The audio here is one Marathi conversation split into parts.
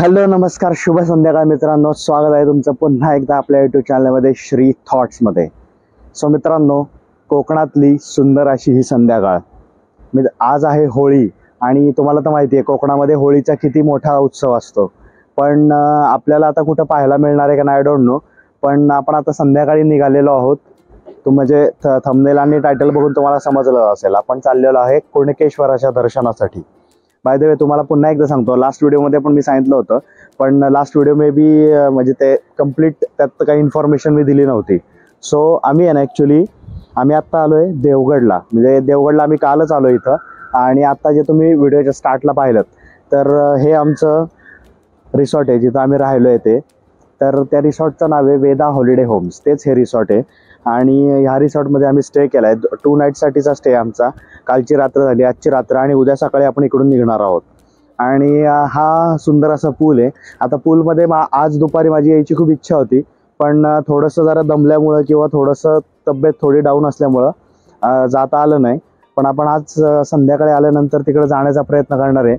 हॅलो नमस्कार शुभ संध्याकाळ मित्रांनो, स्वागत आहे तुमचं पुन्हा एकदा आपल्या यूट्यूब चॅनलमध्ये श्री थॉट्समध्ये. सो मित्रांनो, कोकणातली सुंदर अशी ही संध्याकाळ. आज आहे होळी आणि तुम्हाला तर माहिती आहे कोकणामध्ये होळीचा किती मोठा उत्सव असतो. पण आपल्याला आता कुठं पाहायला मिळणार आहे का नाही आय डोंट नो. पण आपण आता संध्याकाळी निघालेलो आहोत. म्हणजे थंबनेल आणि टायटल बघून तुम्हाला समजलं असेल, आपण चाललेलो आहे कुणकेश्वराच्या दर्शनासाठी. बाय द वे तुम्हाला पुन्हा एकदा सांगतो, लास्ट व्हिडिओमध्ये पण मी सांगितलं होतं, पण लास्ट व्हिडिओ मे बी म्हणजे ते कम्प्लीट त्यात काही इन्फॉर्मेशन मी दिली नव्हती. सो आम्ही आहे ना ॲक्च्युली आम्ही आत्ता आलो आहे देवगडला. म्हणजे देवगडला आम्ही कालच आलो इथं. आणि आत्ता जे तुम्ही व्हिडिओच्या स्टार्टला पाहिलं तर हे आमचं रिसॉर्ट आहे जिथं आम्ही राहिलो आहे ते. तर त्या रिसॉर्टचं नाव आहे वेदा हॉलिडे होम्स, तेच हे रिसॉर्ट आहे. आणि ह्या रिसॉर्टमध्ये आम्ही स्टे केला आहे. 2 नाईटसाठीचा स्टे आमचा. कालची रात्र झाली, आजची रात्र, आणि उद्या सकाळी आपण इकडून निघणार आहोत. आणि हा सुंदर असा पूल आहे. आता पूलमध्ये आज दुपारी माझी यायची खूप इच्छा होती, पण थोडंसं जरा दमल्यामुळं किंवा थोडंसं तब्येत थोडी डाऊन असल्यामुळं जाता आलं नाही. पण आपण आज संध्याकाळी आल्यानंतर तिकडे जाण्याचा प्रयत्न करणार आहे,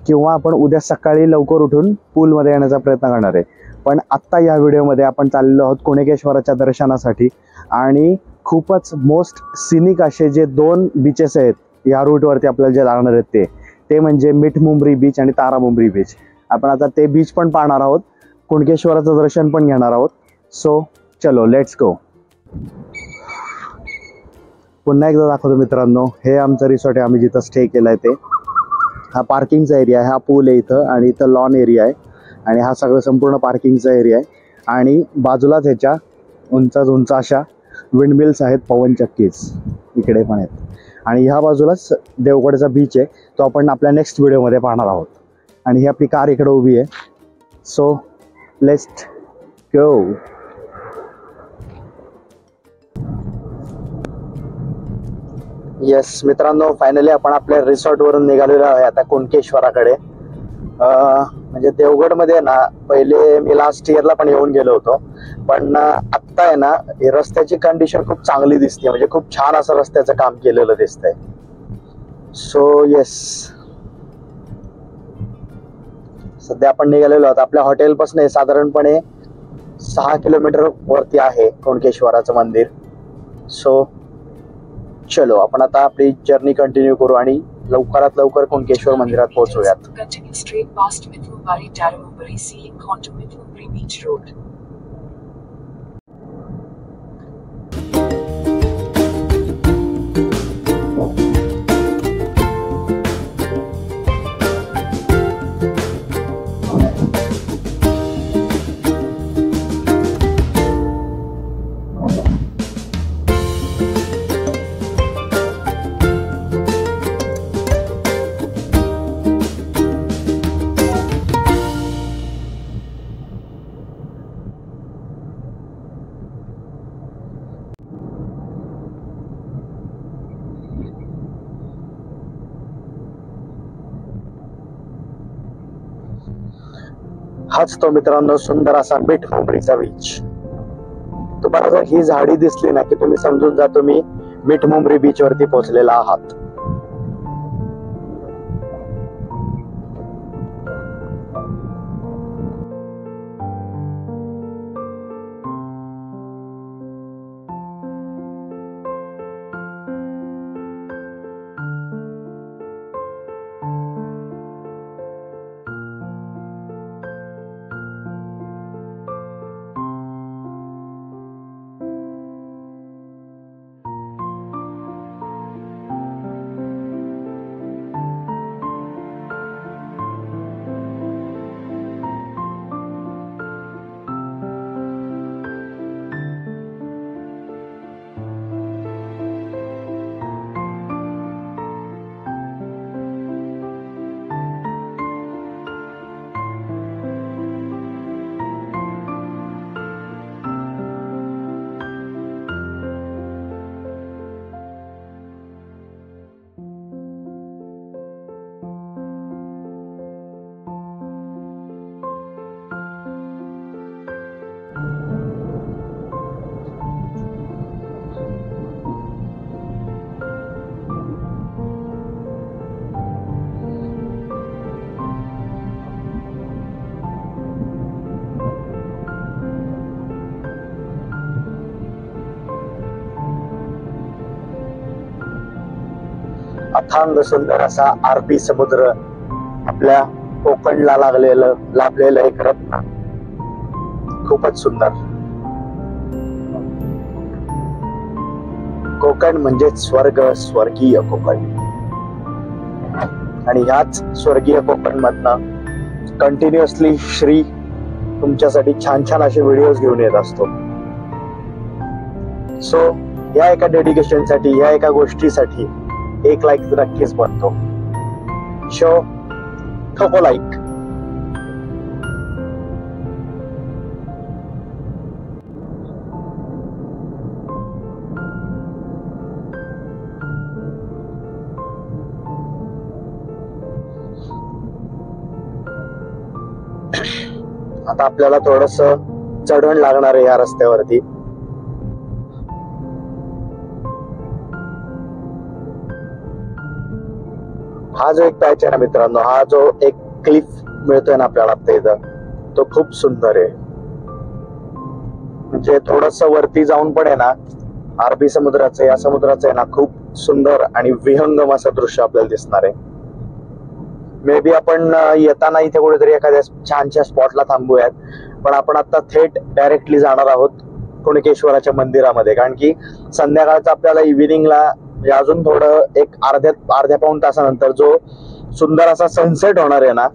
किंवा आपण उद्या सकाळी लवकर उठून पूलमध्ये येण्याचा प्रयत्न करणार आहे. पण आत्ता या व्हिडिओमध्ये आपण चाललेलो आहोत कुणकेश्वराच्या दर्शनासाठी. आणि खूपच मोस्ट सिनिक असे जे 2 बीचेस आहेत या रूटवरती आपल्याला जे लागणार आहेत ते म्हणजे मिठमुंबरी बीच आणि तारामुंबरी बीच. आपण आता ते बीच पण पाहणार आहोत, कुणकेश्वराचं दर्शन पण घेणार आहोत. सो चलो लेट्स गो. पुन्हा एकदा दाखवतो मित्रांनो, हे आमचं रिसॉर्ट आहे, आम्ही जिथं स्टे केलं आहे ते. हा पार्किंगचा एरिया आहे, हा पूल आहे इथं, आणि इथं लॉन एरिया आहे, आणि हा सगळं संपूर्ण पार्किंगचा एरिया आहे. आणि बाजूलाच ह्याच्या उंच उंच अशा विंडमिल्स आहेत, पवनचक्कीज इकडे पण आहेत. आणि ह्या बाजूलाच देवगडचा बीच आहे, तो आपण आपल्या नेक्स्ट व्हिडिओमध्ये पाहणार आहोत. आणि ही आपली कार इकडे उभी आहे. So let's go. येस मित्रांनो, फायनली आपण आपल्या रिसॉर्टवरून निघालेलो आहे आता कुणकेश्वराकडे. म्हणजे देवगडमध्ये ना पहिले मी लास्ट इयरला पण येऊन गेलो होतो, पण आत्ता आहे ना रस्त्याची कंडिशन खूप चांगली दिसते. म्हणजे खूप छान असं रस्त्याचं काम केलेलं दिसतंय. सो येस, सध्या आपण निघालेलो आहोत. आपल्या हॉटेलपासून साधारणपणे 6 किलोमीटर वरती आहे कुणकेश्वराचं मंदिर. सो चलो आपण आता आपली जर्नी कंटिन्यू करू आणि लवकरात लवकर कुणकेश्वर मंदिरात पोहोचूयात. हाच तो मित्रांनो सुंदर असा मिठमुंबरीचा बीच. तुम्हाला जर ही झाडी दिसली ना की तुम्ही समजून जा तुम्ही मिठमुंबरी बीच वरती पोहोचलेला आहात. अथांग सुंदर असा अरबी समुद्र, आपल्या कोकणला लाभलेलं एक रत्न, खूपच सुंदर. कोकण म्हणजे स्वर्ग, स्वर्गीय कोकण. आणि ह्याच स्वर्गीय कोकण मधनं कंटिन्युअसली श्री तुमच्यासाठी छान छान असे व्हिडिओज घेऊन येत असतो. सो या एका डेडिकेशन साठी, या एका गोष्टीसाठी एक लाईक नक्कीच बनतो. शो ठोको लाईक. आता आपल्याला थोडस चढण लागणार आहे या रस्त्यावरती. हा जो एक पॅच आहे ना मित्रांनो, हा जो एक क्लिफ मिळतोय ना आपल्याला आता इथं, तो खूप सुंदर आहे. म्हणजे थोडस वरती जाऊन पण आहे ना, अरबी समुद्राचं, या समुद्राचं आहे ना, खूप सुंदर आणि विहंगम असं दृश्य आपल्याला दिसणार आहे. मे बी आपण येताना इथे कुठेतरी एखाद्या छानशा स्पॉटला थांबूयात, पण आपण आता थेट डायरेक्टली जाणार आहोत कुणकेश्वराच्या मंदिरामध्ये. कारण की संध्याकाळचं आपल्याला इव्हिनिंगला अजून थोडं एक अर्ध्या पाऊण तासानंतर जो सुंदर असा सनसेट होणार आहे ना,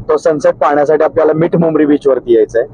तो सनसेट पाहण्यासाठी आपल्याला मिठमुंबरी बीच वरती यायचंय.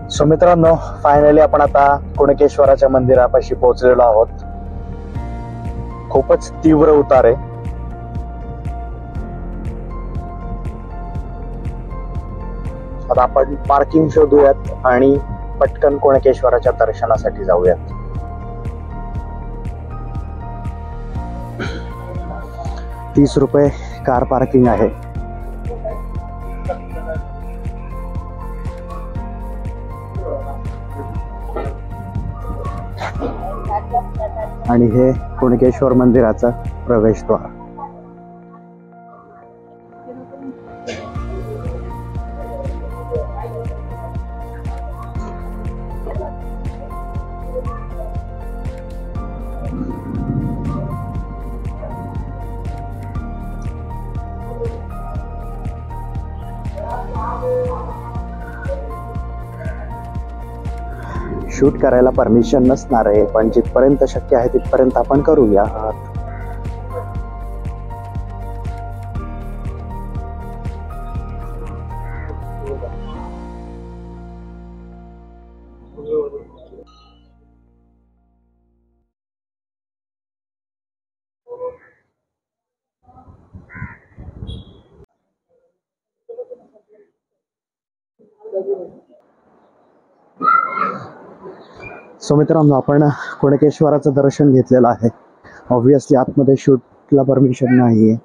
सो मित्रांनो, फायनली आपण आता कुणकेश्वराच्या मंदिरापाशी पोहोचलेलो आहोत. खूपच तीव्र उतार आहे. आता आपण पार्किंग शोधूयात आणि पटकन कुणकेश्वराच्या दर्शनासाठी जाऊयात. ₹30 कार पार्किंग आहे. आणि हे कुणकेश्वर मंदिराचं प्रवेशद्वार. शूट करायला परमिशन नसणार आहे, पण जिथपर्यंत शक्य आहे तिथपर्यंत आपण करूया. सो मित्रांनो, आपण कुणकेश्वराचं दर्शन घेतलेलं आहे. ऑब्व्हियसली आतमध्ये शूटला परमिशन नाही आहे,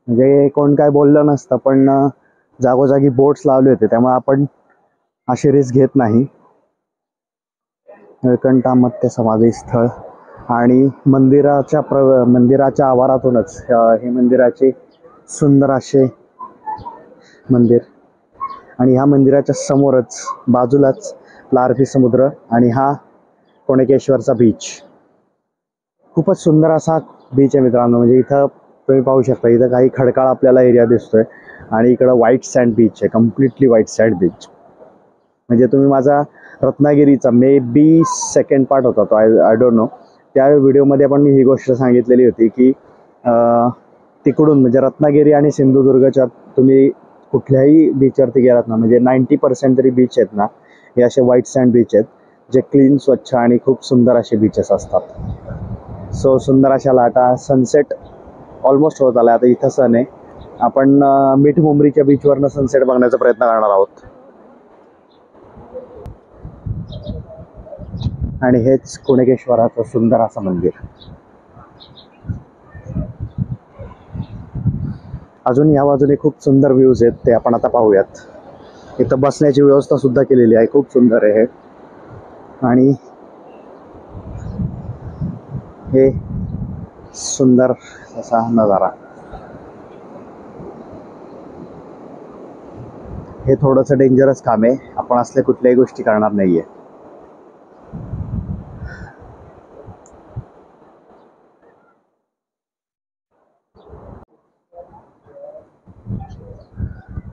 म्हणजे कोण काय बोललं नसतं, पण जागोजागी बोट्स लावले होते, त्यामुळे आपण अशी रिस्क घेत नाही. निळकंठामत्य समाधी स्थळ आणि मंदिराच्या आवारातूनच हे मंदिराचे सुंदर असे मंदिर. आणि ह्या मंदिराच्या समोरच बाजूलाच अरबी समुद्र आणि हा कुणकेश्वरचा बीच. खूपच सुंदर असा बीच आहे मित्रांनो. म्हणजे इथं तुम्ही पाहू शकता, इथं काही खडकाळ आपल्याला एरिया दिसतोय आणि इकडं व्हाईट सँड बीच आहे, कम्प्लिटली व्हाईट सँड बीच. म्हणजे तुम्ही माझा रत्नागिरीचा मे बी सेकंड पार्ट होता तो, आय डोंट नो, त्या व्हिडिओमध्ये पण मी ही गोष्ट सांगितलेली होती की तिकडून म्हणजे रत्नागिरी आणि सिंधुदुर्गच्या तुम्ही कुठल्याही बीचवरती गेलात ना, म्हणजे 90% तरी बीच आहेत ना, हे असे व्हाईट सँड बीच आहेत, जे क्लीन, स्वच्छ आणि खूप सुंदर असे बीचेस असतात. सो सुंदर अशा लाटा. सनसेट ऑलमोस्ट होत आला. आता इथं सन आहे. आपण मिठमुंबरीच्या बीचवरनं सनसेट बघण्याचा प्रयत्न करणार आहोत. आणि हेच कुणकेश्वराचं सुंदर असं मंदिर. अजून या बाजूने खूप सुंदर व्ह्यूज आहेत, ते आपण आता पाहूयात. इथं बसण्याची व्यवस्था सुद्धा केलेली आहे, खूप सुंदर आहे. आणि हे सुंदर असा नजारा. हे थोडंसं डेंजरस काम आहे, आपण असल्या कुठल्याही गोष्टी करणार नाहीये.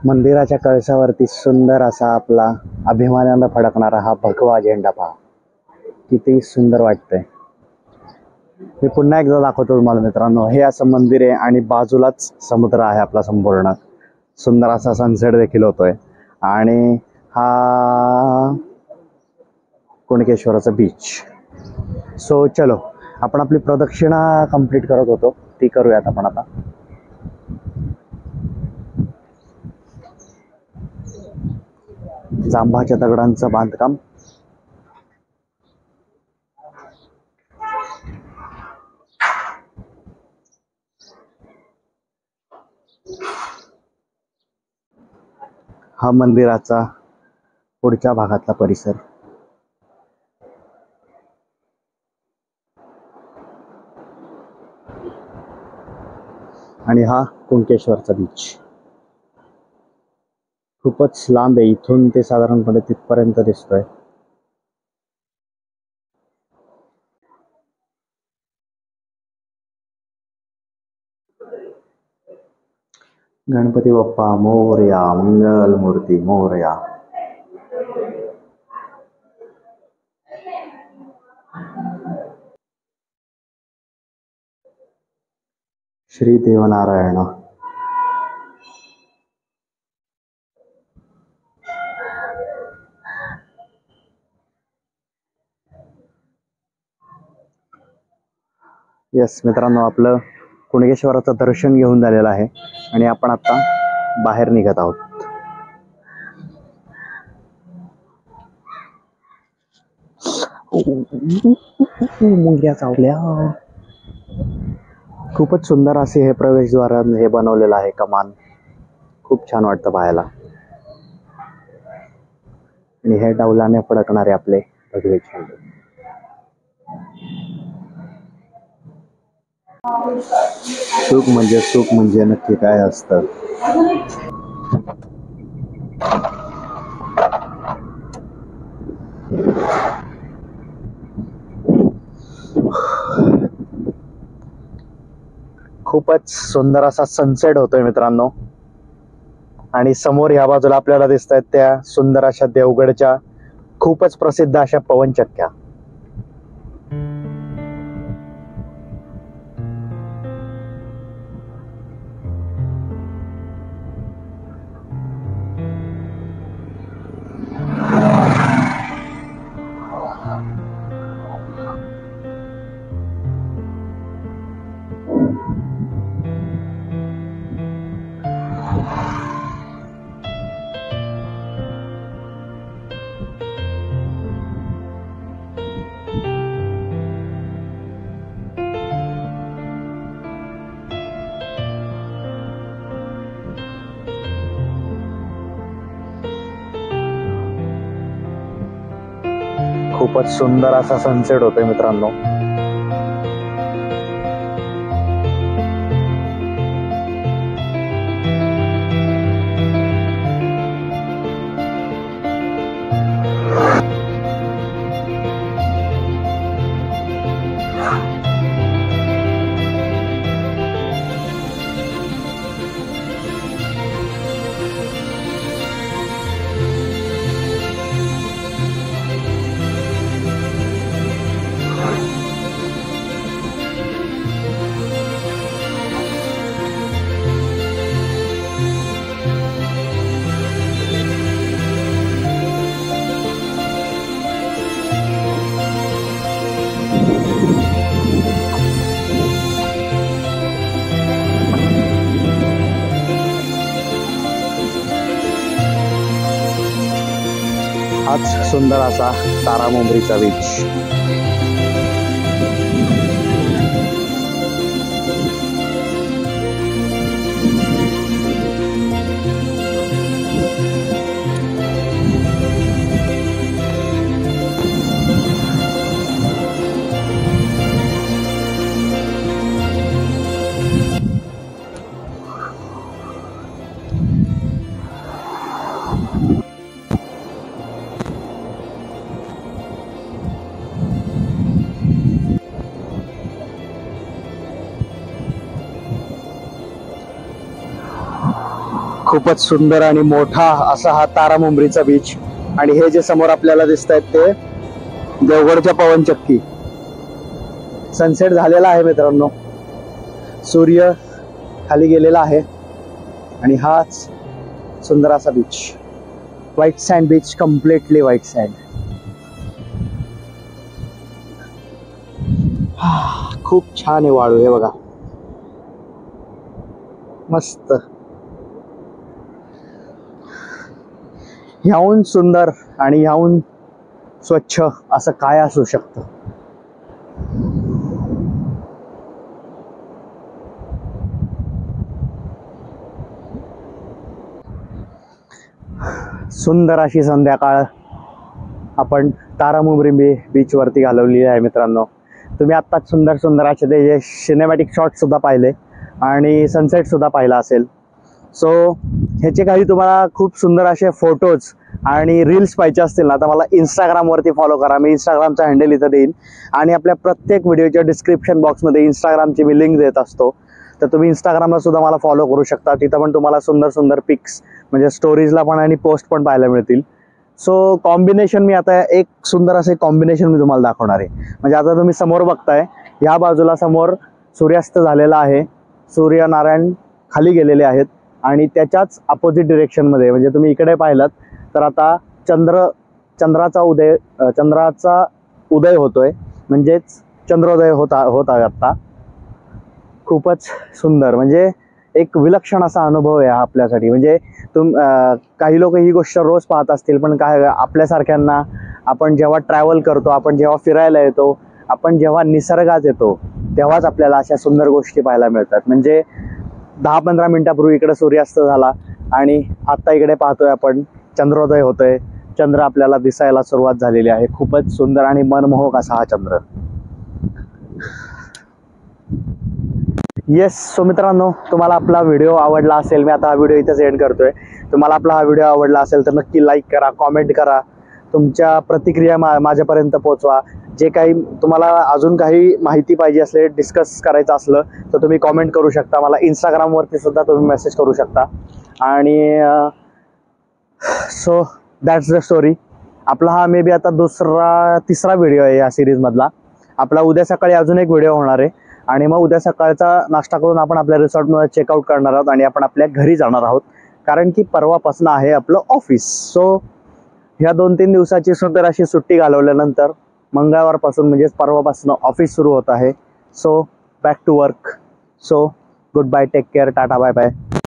मंदिराच्या कळसावरती सुंदर असा आपला अभिमानानं फडकणारा हा भगवा झेंडा पहा, किती सुंदर वाटतंय. मी पुन्हा एकदा दाखवतो तुम्हाला मित्रांनो. हे असं मंदिर आहे आणि बाजूलाच समुद्र आहे आपला संपूर्ण. सुंदर असा सनसेट देखील होतोय. आणि हा कुणकेश्वराचा बीच. सो चलो, आपण आपली प्रदक्षिणा कंप्लीट करत होतो, ती करूयात आपण आता. जांभाच्या दगडांचं बांधकाम. हा मंदिराचा पुढच्या भागातला परिसर. आणि हा कुणकेश्वरचा बीच. खूपच लांब आहे, इथून ते साधारणपणे तिथपर्यंत दिसतोय. गणपती बाप्पा मोरया, मंगल मूर्ती मोरया. श्री देवनारायण. यस मित्रांनो, आपलं कुणकेश्वराचं दर्शन घेऊन झालेलं आहे आणि आपण आता बाहेर निघत आहोत. मुंग्या चावल्या. खूपच सुंदर असे हे प्रवेशद्वार हे बनवलेलं आहे, कमान. खूप छान वाटतं पाहायला. आणि हे डौलाने फडकणारे आपले भगवे झेंडे. सुख म्हणजे नक्की काय असतं. खूपच सुंदर असा सनसेट होतोय मित्रांनो. आणि समोर या बाजूला आपल्याला दिसत आहेत त्या सुंदर अशा देवगडच्या खूपच प्रसिद्ध अशा पवनचक्क्या. खूपच सुंदर असा सनसेट होतोय मित्रांनो. हाच सुंदर असा तारामुंबरीचा बीच. खूपच सुंदर आणि मोठा असा हा तारामुंबरीचा बीच. आणि हे जे समोर आपल्याला दिसत आहेत ते देवगडच्या पवनचक्की. सनसेट झालेला आहे मित्रांनो, सूर्य खाली गेलेला आहे आणि हाच सुंदर असा beach, white sand beach, completely white sand. खूप छान आहे वाळू, हे बघा मस्त. ह्याहून सुंदर आणि ह्याहून स्वच्छ असं काय असू शकतं. सुंदर अशी संध्याकाळ आपण तारामुंबरी बीच वरती घालवली आहे मित्रांनो. तुम्ही आत्ताच सुंदर सुंदर असे ते सिनेमॅटिक शॉट सुद्धा पाहिले आणि सनसेट सुद्धा पाहिला असेल. सो ह्याचे काही तुम्हाला खूप सुंदर असे फोटोज आणि रील्स पाहिजे असतील ना, तर मला इंस्टाग्रामवरती फॉलो करा. मी इंस्टाग्रामचा हँडल इथं देईन आणि आपल्या प्रत्येक व्हिडिओच्या डिस्क्रिप्शन बॉक्समध्ये इंस्टाग्रामची मी लिंक देत असतो. तर तुम्ही इंस्टाग्रामला सुद्धा मला फॉलो करू शकता. तिथं पण तुम्हाला सुंदर सुंदर पिक्स म्हणजे स्टोरीजला पण आणि पोस्ट पण पाहायला मिळतील. सो कॉम्बिनेशन मी आता एक सुंदर असे कॉम्बिनेशन मी तुम्हाला दाखवणार आहे. म्हणजे आता तुम्ही समोर बघताय, ह्या बाजूला समोर सूर्यास्त झालेला आहे, सूर्यनारायण खाली गेलेले आहेत आणि त्याच्याच अपोजिट डिरेक्शनमध्ये म्हणजे तुम्ही इकडे पाहिलात तर आता चंद्राचा उदय होतोय, म्हणजेच चंद्रोदय होत आहे आत्ता. खूपच सुंदर, म्हणजे एक विलक्षण असा अनुभव आहे हा आपल्यासाठी. म्हणजे काही लोक ही गोष्ट रोज पाहत असतील, पण काय आपल्यासारख्यांना, आपण जेव्हा ट्रॅव्हल करतो, आपण जेव्हा फिरायला येतो, आपण जेव्हा निसर्गात येतो, तेव्हाच आपल्याला अशा सुंदर गोष्टी पाहायला मिळतात. म्हणजे 10-15 मिनिटापूर्वी इकडे सूर्यास्त झाला आणि आता इकडे पाहतोय आपण चंद्रोदय होतोय, चंद्र आपल्याला दिसायला सुरुवात झालेली आहे. खूपच सुंदर आणि मनमोहक असा हा चंद्र. येस, सो मित्रांनो, तुम्हाला आपला व्हिडिओ आवडला असेल, मी आता हा व्हिडिओ इथेच एंड करतोय. तुम्हाला आपला हा व्हिडिओ आवडला असेल तर नक्की लाईक करा, कॉमेंट करा, तुमच्या प्रतिक्रिया माझ्यापर्यंत पोहोचवा. जे काही तुम्हाला अजून काही माहिती पाहिजे असले, डिस्कस करायचं असलं तर तुम्ही कॉमेंट करू शकता. मला इंस्टाग्रामवरती सुद्धा तुम्ही मेसेज करू शकता. आणि सो दॅट्स द स्टोरी. आपला हा मे बी आता तिसरा व्हिडिओ आहे या सिरीजमधला. आपला उद्या सकाळी अजून एक व्हिडिओ होणार आहे आणि मग उद्या सकाळचा नाश्ता करून आपण आपल्या रिसॉर्टमध्ये चेकआउट करणार आहोत आणि आपण आपल्या घरी जाणार आहोत, कारण की परवापासून आहे आपलं ऑफिस. सो ह्या 2-3 दिवसाची सुंदर अशी सुट्टी घालवल्यानंतर मंगळवारपासून म्हणजेच परवापासून ऑफिस सुरू होत आहे. So back to work. So good bye, take care, ta-ta, bye bye.